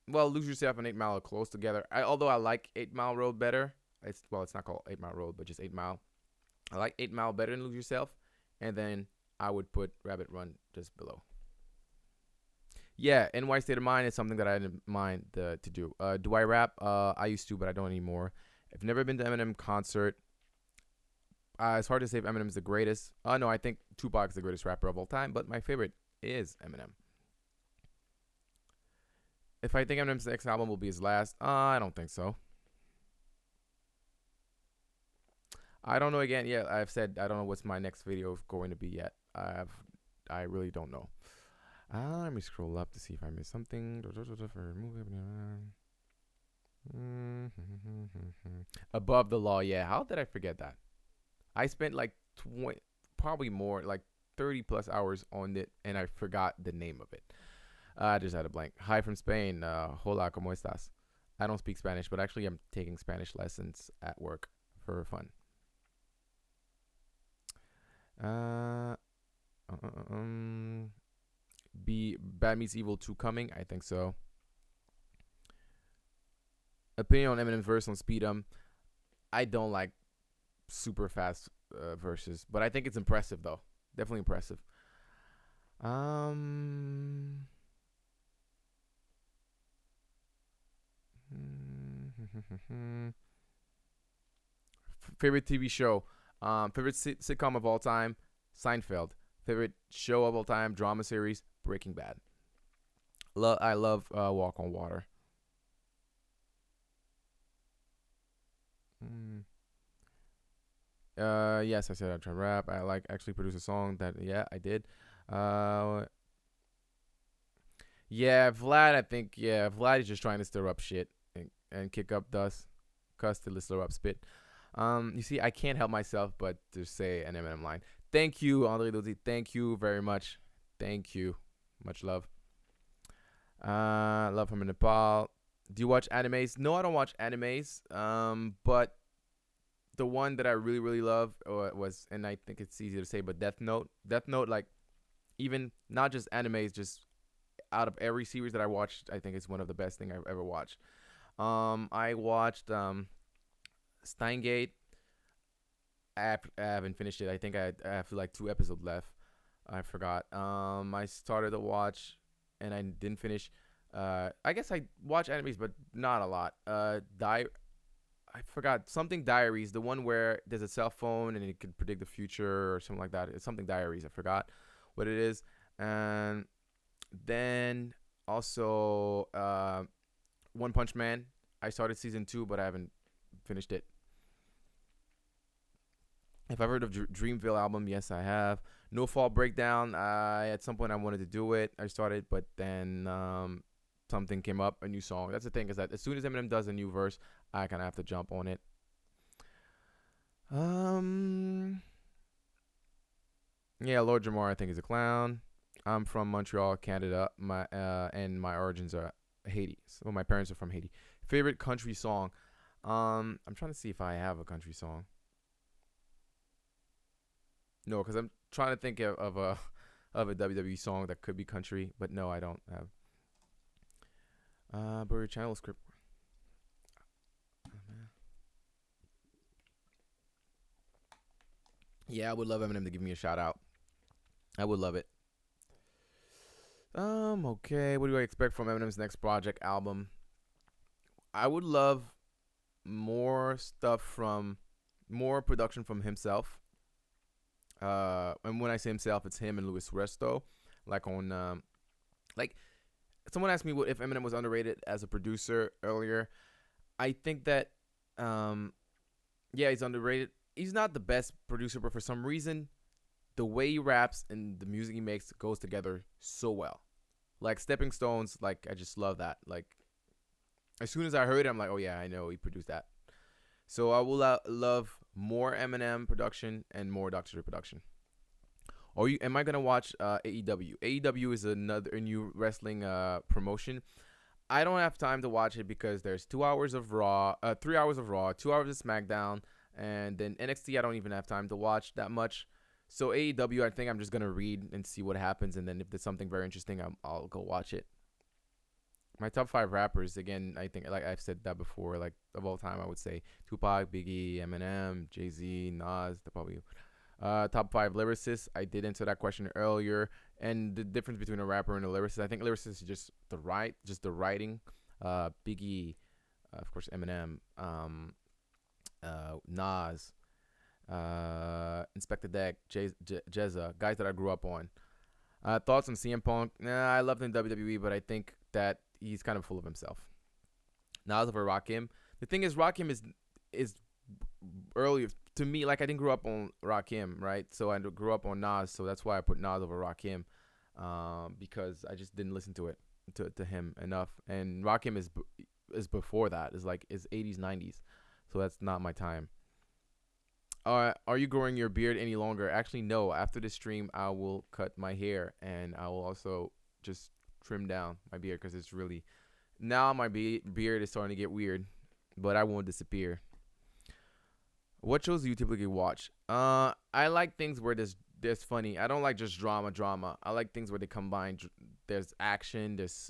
Well, Lose Yourself and 8 Mile are close together. Although I like 8 Mile Road better. It's not called 8 Mile Road, but just 8 Mile. I like 8 Mile better than Lose Yourself, and then I would put Rabbit Run just below. Yeah, NY State of Mind is something that I didn't mind to do. Do I rap? I used to, but I don't anymore. I've never been to Eminem concert. It's hard to say if Eminem's the greatest. No, I think Tupac's the greatest rapper of all time, but my favorite is Eminem. If I think Eminem's next album will be his last, I don't think so. I don't know. Again, yeah, I've said I don't know what's my next video going to be yet. I really don't know. Let me scroll up to see if I missed something. Above the Law, yeah. How did I forget that? I spent like 20, probably more, like 30 plus hours on it, and I forgot the name of it. I just had a blank. Hi from Spain. Hola, ¿cómo estás? I don't speak Spanish, but actually I'm taking Spanish lessons at work for fun. Uh, be Bad Meets Evil 2 coming? I think so. Opinion on Eminem's verse on Speedum. I don't like super fast verses, but I think it's impressive though. Definitely impressive. Um, Favorite TV show. Favorite sitcom of all time, Seinfeld. Favorite show of all time, drama series, Breaking Bad. I love Walk on Water. Mm. Yes, I said I try rap. I like actually produce a song that yeah I did. Uh, yeah, Vlad. I think yeah, Vlad is just trying to stir up shit and kick up dust, cuss to stir up spit. You see, I can't help myself but to say an Eminem line. Thank you, Andre Dozy. Thank you very much. Thank you. Much love. Love from Nepal. Do you watch animes? No, I don't watch animes. But the one that I really really love was, and I think it's easy to say, but Death Note. Death Note, like even not just animes, just out of every series that I watched, I think it's one of the best thing I've ever watched. I watched Steingate. I haven't finished it. I think I have like 2 episodes left. I forgot. I started to watch and I didn't finish. I guess I watch animes, but not a lot. I forgot something Diaries, the one where there's a cell phone and it could predict the future or something like that. It's something Diaries. I forgot what it is. And then also One Punch Man. I started season 2, but I haven't finished it. If I've heard of Dreamville album, yes, I have. No Fault Breakdown. I at some point I wanted to do it. I started, but then something came up, a new song. That's the thing is that as soon as Eminem does a new verse, I kind of have to jump on it. Um, yeah, Lord Jamar, I think is a clown. I'm from Montreal, Canada. My origins are Haiti. So my parents are from Haiti. Favorite country song. I'm trying to see if I have a country song. No, because I'm trying to think of a of a WWE song that could be country, but no, I don't have. But your channel script. Yeah, I would love Eminem to give me a shout out. I would love it. Okay. What do I expect from Eminem's next project album? I would love more stuff from more production from himself. And when I say himself, it's him and Luis Resto. Like on like someone asked me what if Eminem was underrated as a producer earlier. I think that um yeah, he's underrated. He's not the best producer, but for some reason, the way he raps and the music he makes goes together so well. Like Stepping Stones, like I just love that. Like as soon as I heard it, I'm like, oh yeah, I know he produced that. So I will love more Eminem production and more Dr. Dre production. Or you am I gonna watch AEW? AEW is another new wrestling promotion. I don't have time to watch it because there's 2 hours of Raw, 3 hours of Raw, 2 hours of SmackDown, and then NXT. I don't even have time to watch that much. So AEW, I think I'm just gonna read and see what happens, and then if there's something very interesting, I'll go watch it. My top 5 rappers, again, I think like I've said that before, like of all time, I would say Tupac, Biggie, Eminem, Jay Z, Nas. The probably top 5 lyricists. I did answer that question earlier, and the difference between a rapper and a lyricist. I think lyricist is just the writing. Biggie, of course, Eminem, Nas, Inspector Deck, Jezza, guys that I grew up on. Thoughts on CM Punk? Nah, I loved him in WWE, but I think that he's kind of full of himself. Nas over Rakim. The thing is, Rakim is earlier to me. Like I didn't grow up on Rakim, right? So I grew up on Nas, so that's why I put Nas over Rakim, because I just didn't listen to it to him enough. And Rakim is before that. Is like is 80s 90s, so that's not my time. Are you growing your beard any longer? Actually, no. After this stream, I will cut my hair and I will also just trim down my beard because it's really now my beard is starting to get weird, but I won't disappear. What shows do you typically watch? I like things where there's funny. I don't like just drama. I like things where they combine. There's action. There's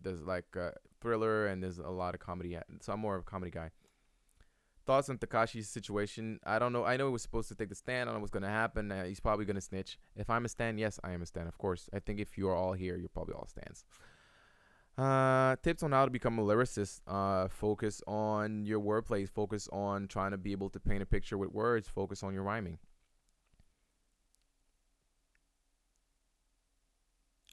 like thriller and there's a lot of comedy. So I'm more of a comedy guy. Thoughts on Takashi's situation? I don't know. I know he was supposed to take the stand. I don't know what's gonna happen. He's probably gonna snitch. If I'm a stan, yes, I am a stan. Of course. I think if you are all here, you're probably all stans. Tips on how to become a lyricist. Focus on your wordplay. Focus on trying to be able to paint a picture with words. Focus on your rhyming.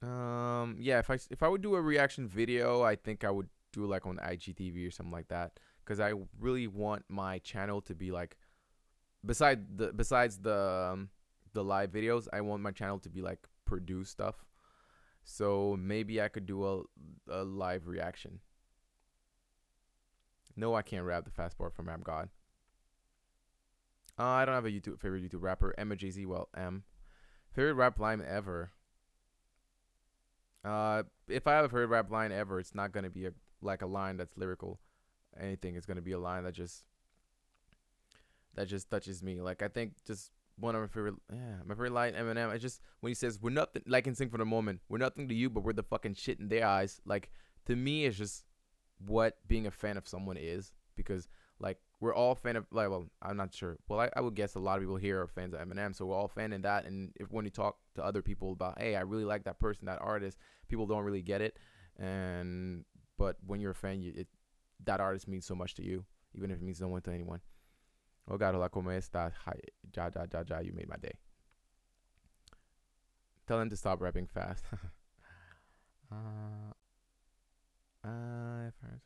Yeah. If I would do a reaction video, I think I would do like on IGTV or something like that, because I really want my channel to be like besides the live videos, I want my channel to be like produce stuff. So maybe I could do a live reaction. No, I can't rap the fast part from Rap God. I don't have a favorite YouTube rapper. Emma Jay Z. Well, M. Favorite rap line ever. If I have a favorite rap line ever, it's not gonna be like a line that's lyrical. Anything. It's gonna be a line that just touches me. Like I think just one of my favorite line Eminem. I just when he says we're nothing like in Sing for the Moment, we're nothing to you, but we're the fucking shit in their eyes. Like to me, it's just what being a fan of someone is because like we're all fan of like well I'm not sure well I would guess a lot of people here are fans of Eminem so we're all fan in that and if when you talk to other people about hey I really like that person that artist people don't really get it and but when you're a fan that artist means so much to you even if it means no one to anyone. Oh God, hola, ¿cómo estás? Hi, ja, ja, ja, ja, you made my day. Tell him to stop rapping fast. uh, I've heard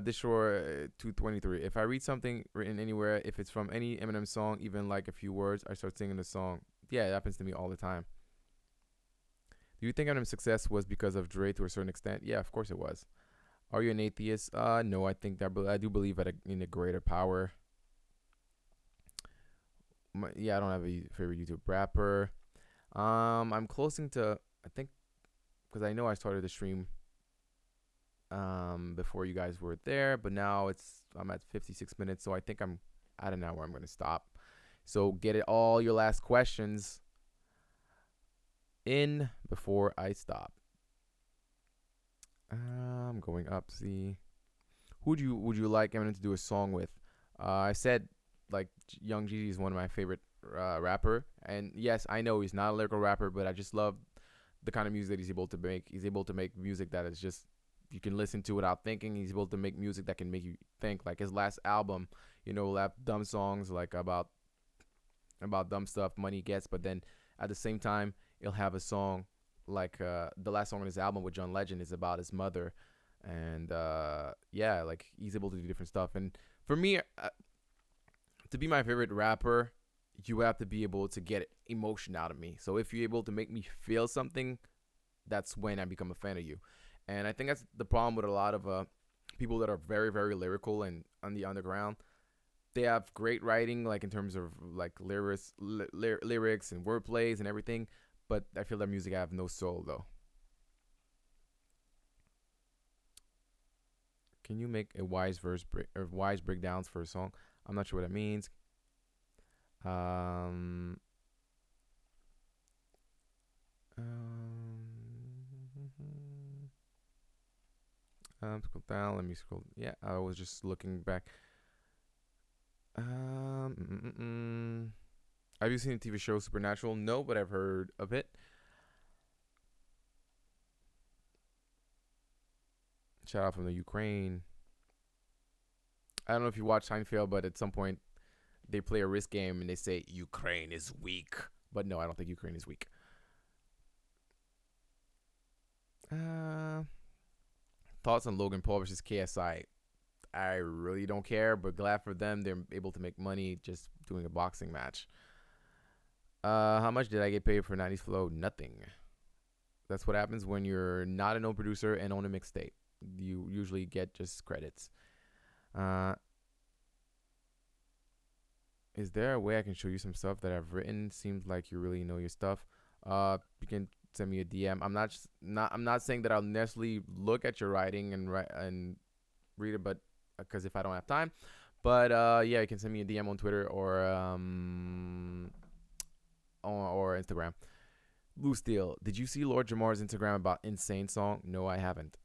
this shore 223. If I read something written anywhere, if it's from any Eminem song, even like a few words, I start singing the song. Yeah, it happens to me all the time. Do you think Eminem's success was because of Dre to a certain extent? Yeah, of course it was. Are you an atheist? No, I think that I do believe in a greater power. Yeah, I don't have a favorite YouTube rapper. I'm closing to I think because I know I started the stream before you guys were there, but now I'm at 56 minutes, so I think I'm at an hour. I'm gonna stop. So get it all your last questions in before I stop. I'm going up. See, would you like Eminem to do a song with? I said like Young Jeezy is one of my favorite rapper, and yes, I know he's not a lyrical rapper, but I just love the kind of music that he's able to make. He's able to make music that is just you can listen to without thinking. He's able to make music that can make you think. Like his last album, will have dumb songs like about dumb stuff money gets, but then at the same time, he'll have a song like the last song on his album with John Legend is about his mother, and yeah, like he's able to do different stuff. And for me, to be my favorite rapper, you have to be able to get emotion out of me. So if you're able to make me feel something, that's when I become a fan of you. And I think that's the problem with a lot of people that are very, very lyrical and on the underground. They have great writing, like in terms of like lyrics and wordplays and everything. But I feel their music have no soul though. Can you make a wise breakdowns for a song? I'm not sure what that means. Um, scroll down. Let me scroll. Yeah, I was just looking back. Have you seen the TV show Supernatural? No, but I've heard of it. Shout out from the Ukraine. I don't know if you watch Seinfeld, but at some point they play a risk game and they say Ukraine is weak. But no, I don't think Ukraine is weak. Thoughts on Logan Paul versus KSI? I really don't care, but glad for them. They're able to make money just doing a boxing match. How much did I get paid for 90s Flow? Nothing. That's what happens when you're not a known producer and own a mixtape. You usually get just credits. Is there a way I can show you some stuff that I've written? Seems like you really know your stuff. You can send me a DM. I'm not saying that I'll necessarily look at your writing and read it, but because if I don't have time, but yeah, you can send me a DM on Twitter or Instagram. Blue Steel, did you see Lord Jamar's Instagram about Insane Song? No, I haven't.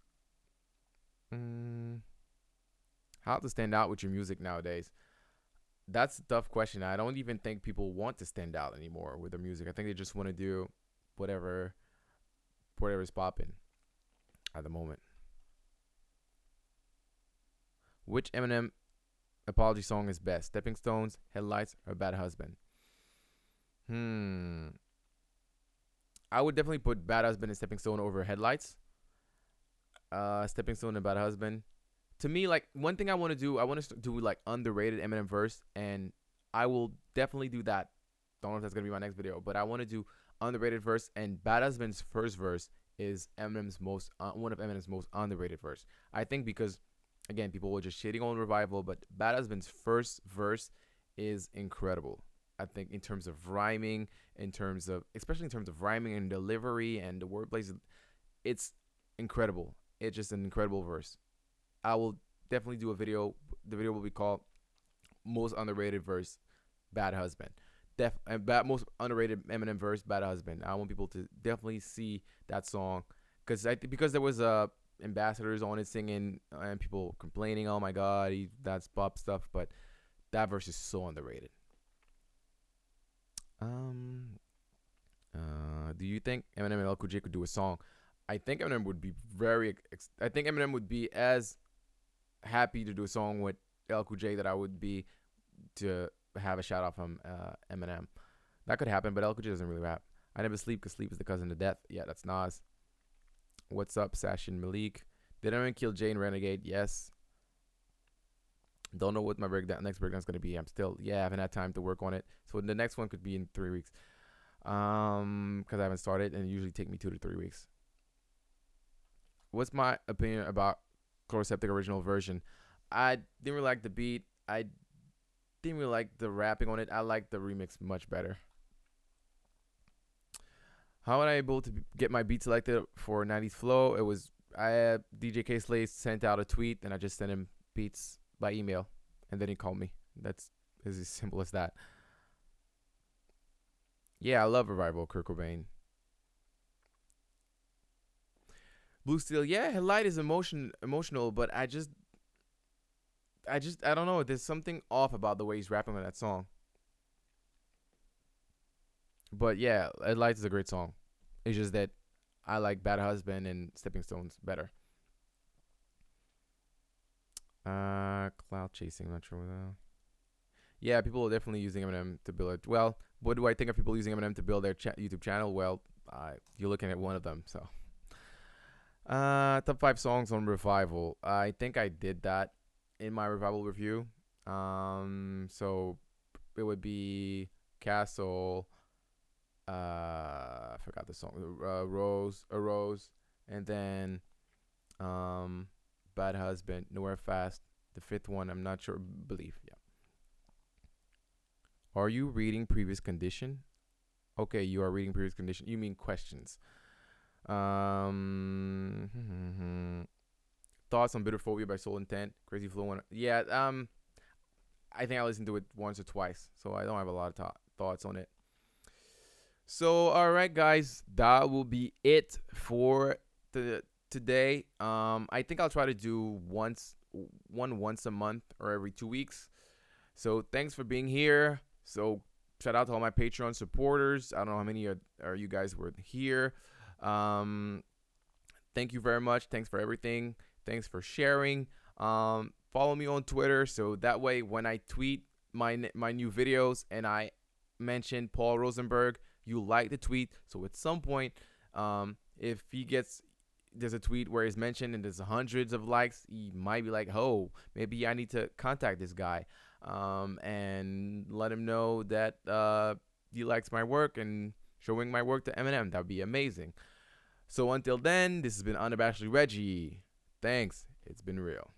How to stand out with your music nowadays? That's a tough question. I don't even think people want to stand out anymore with their music. I think they just want to do whatever's popping at the moment. Which Eminem apology song is best? Stepping Stones, Headlights, or Bad Husband? I would definitely put Bad Husband and Stepping Stone over Headlights. Stepping Stone and Bad Husband. to me, like one thing I want to do, I want to do like underrated Eminem verse, and I will definitely do that. Don't know if that's gonna be my next video, but I want to do underrated verse. And Bad Husband's first verse is Eminem's most one of Eminem's most underrated verse. I think because again, people were just shitting on Revival, but Bad Husband's first verse is incredible. I think in terms of rhyming, in terms of especially in terms of rhyming and delivery and the wordplay, it's incredible. It's just an incredible verse. I will definitely do a video. The video will be called Most Underrated Verse, Bad Husband. Most underrated Eminem verse, Bad Husband. I want people to definitely see that song because there was ambassadors on it singing and people complaining, oh my god, that's pop stuff, but that verse is so underrated. Do you think Eminem and LQJ could do a song? I think Eminem would be I think Eminem would be as happy to do a song with LQJ that I would be to have a shout out from Eminem. That could happen, but LQJ doesn't really rap. I never sleep because sleep is the cousin to death. Yeah, that's Nas. What's up, Sash and Malik? Did Eminem kill Jane Renegade? Yes. Don't know what my next breakdown is going to be. I haven't had time to work on it. So the next one could be in 3 weeks. Because I haven't started, and it usually take me 2 to 3 weeks. What's my opinion about Chloroseptic original version? I didn't really like the beat. I didn't really like the rapping on it. I like the remix much better. How was I able to get my beat selected for 90s Flow? DJ K Slay sent out a tweet, and I just sent him beats by email, and then he called me. That's as simple as that. Yeah, I love Revival, Kurt Cobain. Blue Steel, yeah, Light is emotional, but I don't know. There's something off about the way he's rapping on that song. But yeah, Light is a great song. It's just that I like Bad Husband and Stepping Stones better. Cloud Chasing, I'm not sure what that. Yeah, people are definitely using Eminem to build it. Well, what do I think of people using Eminem to build their YouTube channel? Well, you're looking at one of them, so. Top 5 songs on Revival. I think I did that in my Revival review. So it would be Castle. I forgot the song. Rose, and then Bad Husband, Nowhere Fast. The 5th one, I'm not sure. Believe, yeah. Are you reading Previous Condition? Okay, you are reading Previous Condition. You mean questions. Thoughts on Bitterphobia by Soul Intent, Crazy Flow one. Yeah, I think I listened to it once or twice, so I don't have a lot of thoughts on it. So, all right, guys, that will be it for today. I think I'll try to do once a month or every 2 weeks. So, thanks for being here. So, shout out to all my Patreon supporters. I don't know how many are you guys were here. Thank you very much. Thanks for everything. Thanks for sharing. Follow me on Twitter, so that way when I tweet my new videos and I mention Paul Rosenberg, you like the tweet. So at some point, if there's a tweet where he's mentioned and there's hundreds of likes, he might be like, oh, maybe I need to contact this guy, and let him know that he likes my work and showing my work to Eminem. That would be amazing. So until then, this has been Unabashedly Reggie. Thanks. It's been real.